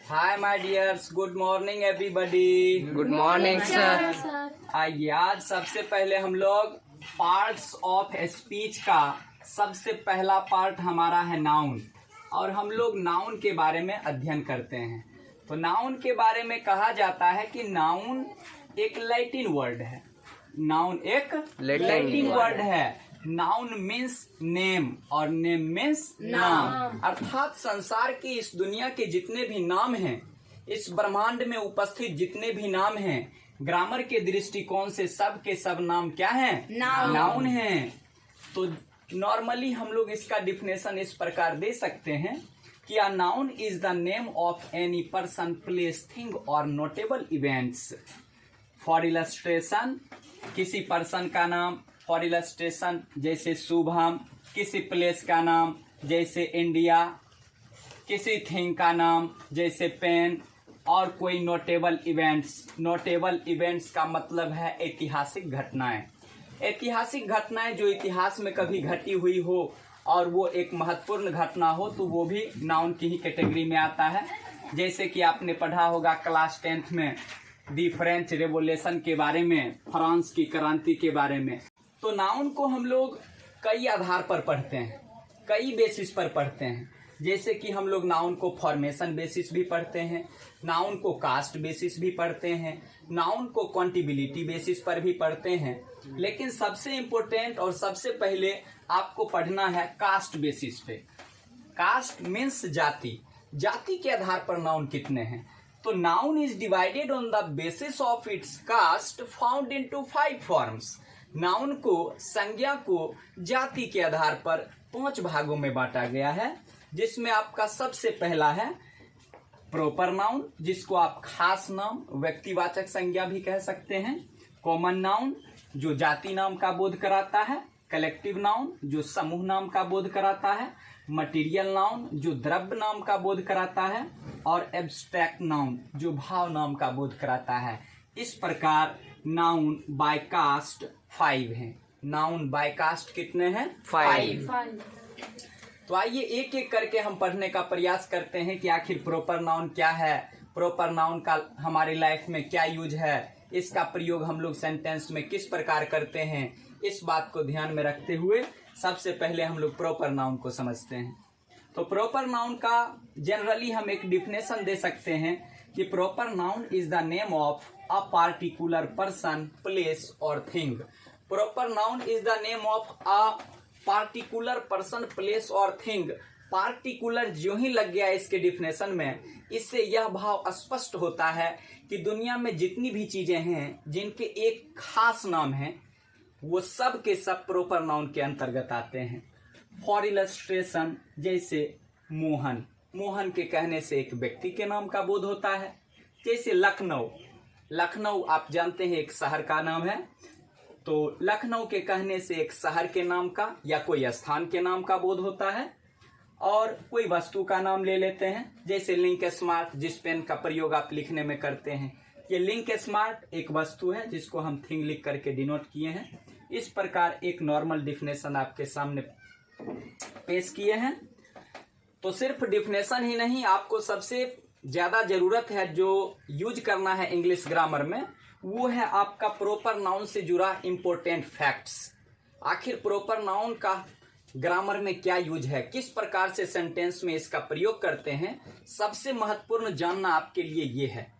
Hi my dears, good morning everybody. Good morning sir. आइए आज सबसे पहले हम लोग पार्ट्स ऑफ स्पीच का सबसे पहला पार्ट हमारा है नाउन, और हम लोग नाउन के बारे में अध्ययन करते हैं। तो नाउन के बारे में कहा जाता है कि नाउन एक लैटिन वर्ड है। नाउन एक लैटिन वर्ड है। नाउन मीन्स नेम और नेम मीन्स नाम, अर्थात संसार की इस दुनिया के जितने भी नाम हैं, इस ब्रह्मांड में उपस्थित जितने भी नाम हैं, ग्रामर के दृष्टिकोण से सब के सब नाम क्या हैं? नाउन हैं। तो नॉर्मली हम लोग इसका डिफिनेशन इस प्रकार दे सकते हैं कि a noun is the name of any person, place, thing और नोटेबल इवेंट्स। फॉर इलस्ट्रेशन, किसी पर्सन का नाम, फॉर इलस्ट्रेशन जैसे शुभम, किसी प्लेस का नाम जैसे इंडिया, किसी थिंग का नाम जैसे पेन, और कोई नोटेबल इवेंट्स। नोटेबल इवेंट्स का मतलब है ऐतिहासिक घटनाएं। ऐतिहासिक घटनाएं जो इतिहास में कभी घटी हुई हो और वो एक महत्वपूर्ण घटना हो, तो वो भी नाउन की ही कैटेगरी में आता है। जैसे कि आपने पढ़ा होगा क्लास 10th में दी फ्रेंच रेवोल्यूशन के बारे में, फ्रांस की क्रांति के बारे में। तो नाउन को हम लोग कई आधार पर पढ़ते हैं, कई बेसिस पर पढ़ते हैं। जैसे कि हम लोग नाउन को फॉर्मेशन बेसिस भी पढ़ते हैं, नाउन को कास्ट बेसिस भी पढ़ते हैं, नाउन को क्वांटिबिलिटी बेसिस पर भी पढ़ते हैं। लेकिन सबसे इम्पोर्टेंट और सबसे पहले आपको पढ़ना है कास्ट बेसिस पे। कास्ट मीन्स जाति। जाति के आधार पर नाउन कितने हैं? तो noun is divided on the basis of its caste found into 5 forms. Noun को, संज्ञा को जाति के आधार पर 5 भागों में बांटा गया है, जिसमें आपका सबसे पहला है प्रॉपर नाउन, जिसको आप खास नाम, व्यक्तिवाचक संज्ञा भी कह सकते हैं। कॉमन नाउन जो जाति नाम का बोध कराता है। कलेक्टिव नाउन जो समूह नाम का बोध कराता है। मटीरियल नाउन जो द्रव्य नाम का बोध कराता है। और एब्स्ट्रैक्ट नाउन जो भाव नाम का बोध कराता है। इस प्रकार नाउन बाय कास्ट 5 हैं। नाउन बाय कास्ट कितने हैं? 5। तो आइए एक एक करके हम पढ़ने का प्रयास करते हैं कि आखिर प्रॉपर नाउन क्या है, प्रॉपर नाउन का हमारी लाइफ में क्या यूज है, इसका प्रयोग हम लोग सेंटेंस में किस प्रकार करते हैं। इस बात को ध्यान में रखते हुए सबसे पहले हम लोग प्रॉपर नाउन को समझते हैं। तो प्रॉपर नाउन का जनरली हम एक डिफिनेशन दे सकते हैं कि proper noun is the name of a particular person, place और thing. Proper noun is the name of a particular person, place और थिंग। पार्टिकुलर जो ही लग गया इसके डिफिनेशन में, इससे यह भाव स्पष्ट होता है कि दुनिया में जितनी भी चीजें हैं जिनके एक खास नाम है, वो सब के सब प्रॉपर नाउन के अंतर्गत आते हैं। फॉर इलस्ट्रेशन जैसे मोहन, मोहन के कहने से एक व्यक्ति के नाम का बोध होता है। जैसे लखनऊ, लखनऊ आप जानते हैं एक शहर का नाम है, तो लखनऊ के कहने से एक शहर के नाम का या कोई स्थान के नाम का बोध होता है। और कोई वस्तु का नाम ले लेते हैं, जैसे लिंक स्मार्ट, जिस पेन का प्रयोग आप लिखने में करते हैं। ये लिंक स्मार्ट एक वस्तु है जिसको हम थिंग लिख करके डिनोट किए हैं। इस प्रकार एक नॉर्मल डिफिनेशन आपके सामने पेश किए हैं। तो सिर्फ डिफिनेशन ही नहीं, आपको सबसे ज्यादा जरूरत है जो यूज करना है इंग्लिश ग्रामर में, वो है आपका प्रॉपर नाउन से जुड़ा इंपॉर्टेंट फैक्ट्स। आखिर प्रॉपर नाउन का ग्रामर में क्या यूज है, किस प्रकार से सेंटेंस में इसका प्रयोग करते हैं, सबसे महत्वपूर्ण जानना आपके लिए ये है।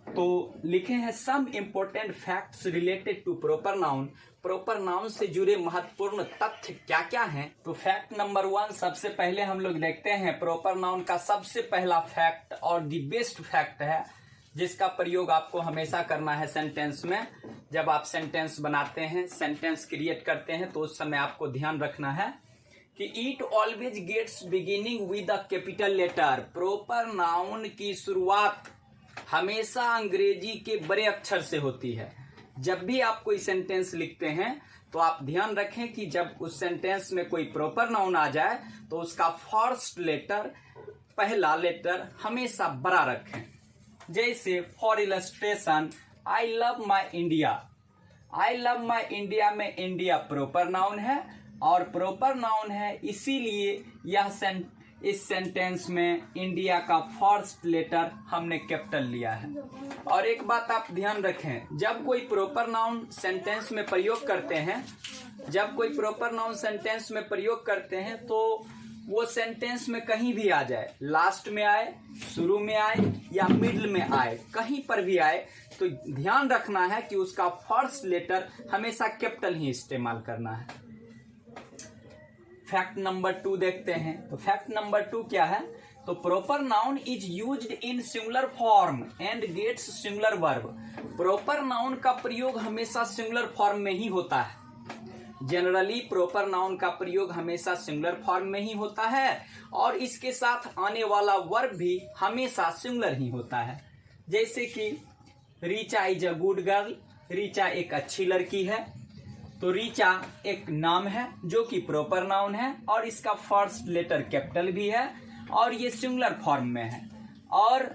तो लिखे हैं some important facts related to proper noun. Proper noun से जुड़े महत्वपूर्ण तथ्य क्या क्या हैं? तो फैक्ट नंबर 1 सबसे पहले हम लोग देखते हैं। प्रॉपर नाउन का सबसे पहला फैक्ट और द बेस्ट फैक्ट है, जिसका प्रयोग आपको हमेशा करना है सेंटेंस में। जब आप सेंटेंस बनाते हैं, सेंटेंस क्रिएट करते हैं, तो उस समय आपको ध्यान रखना है कि it always gets beginning with a capital letter. Proper noun की शुरुआत हमेशा अंग्रेजी के बड़े अक्षर से होती है। जब भी आप कोई सेंटेंस लिखते हैं तो आप ध्यान रखें कि जब उस सेंटेंस में कोई प्रॉपर नाउन आ जाए तो उसका फर्स्ट लेटर, पहला लेटर हमेशा बड़ा रखें। जैसे for illustration, I love my India. I love my India में इंडिया प्रॉपर नाउन है, और प्रॉपर नाउन है इसीलिए इस सेंटेंस में इंडिया का फर्स्ट लेटर हमने कैपिटल लिया है। और एक बात आप ध्यान रखें, जब कोई प्रॉपर नाउन सेंटेंस में प्रयोग करते हैं, तो वो सेंटेंस में कहीं भी आ जाए, लास्ट में आए, शुरू में आए या मिडिल में आए, कहीं पर भी आए, तो ध्यान रखना है कि उसका फर्स्ट लेटर हमेशा कैपिटल ही इस्तेमाल करना है। फैक्ट नंबर 2 देखते हैं। तो फैक्ट नंबर 2 क्या है? तो proper noun is used in singular form and gets singular verb. Proper noun का प्रयोग हमेशा सिंगुलर फॉर्म में ही होता है। जनरली प्रॉपर नाउन का प्रयोग हमेशा सिंगुलर फॉर्म में ही होता है और इसके साथ आने वाला वर्ब भी हमेशा सिंगुलर ही होता है। जैसे कि Richa is a good girl, Richa एक अच्छी लड़की है। तो रीचा एक नाम है जो कि प्रॉपर नाउन है और इसका फर्स्ट लेटर कैपिटल भी है और ये सिंगुलर फॉर्म में है और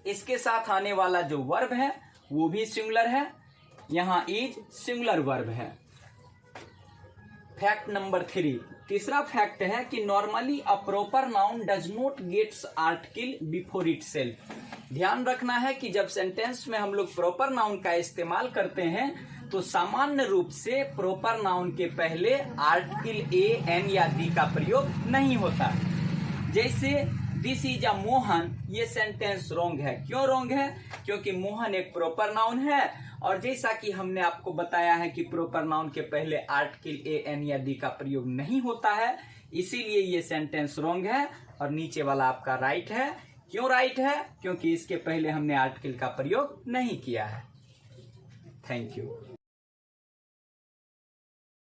इसके साथ आने वाला जो वर्ब है वो भी सिंगुलर है, यहाँ इज सिंगुलर वर्ब है। फैक्ट नंबर 3, तीसरा फैक्ट है कि normally a proper noun does not gets article before itself. ध्यान रखना है कि जब सेंटेंस में हम लोग प्रॉपर नाउन का इस्तेमाल करते हैं तो सामान्य रूप से प्रॉपर नाउन के पहले आर्टिकल ए, एन या दी का प्रयोग नहीं होता। जैसे दिस इज अ मोहन, ये सेंटेंस रॉन्ग है। क्यों रॉन्ग है? क्योंकि मोहन एक प्रॉपर नाउन है और जैसा कि हमने आपको बताया है कि प्रॉपर नाउन के पहले आर्टिकल ए, एन या दी का प्रयोग नहीं होता है, इसीलिए ये सेंटेंस रॉन्ग है और नीचे वाला आपका राइट है। क्यों राइट है? क्योंकि इसके पहले हमने आर्टिकल का प्रयोग नहीं किया है। Thank you.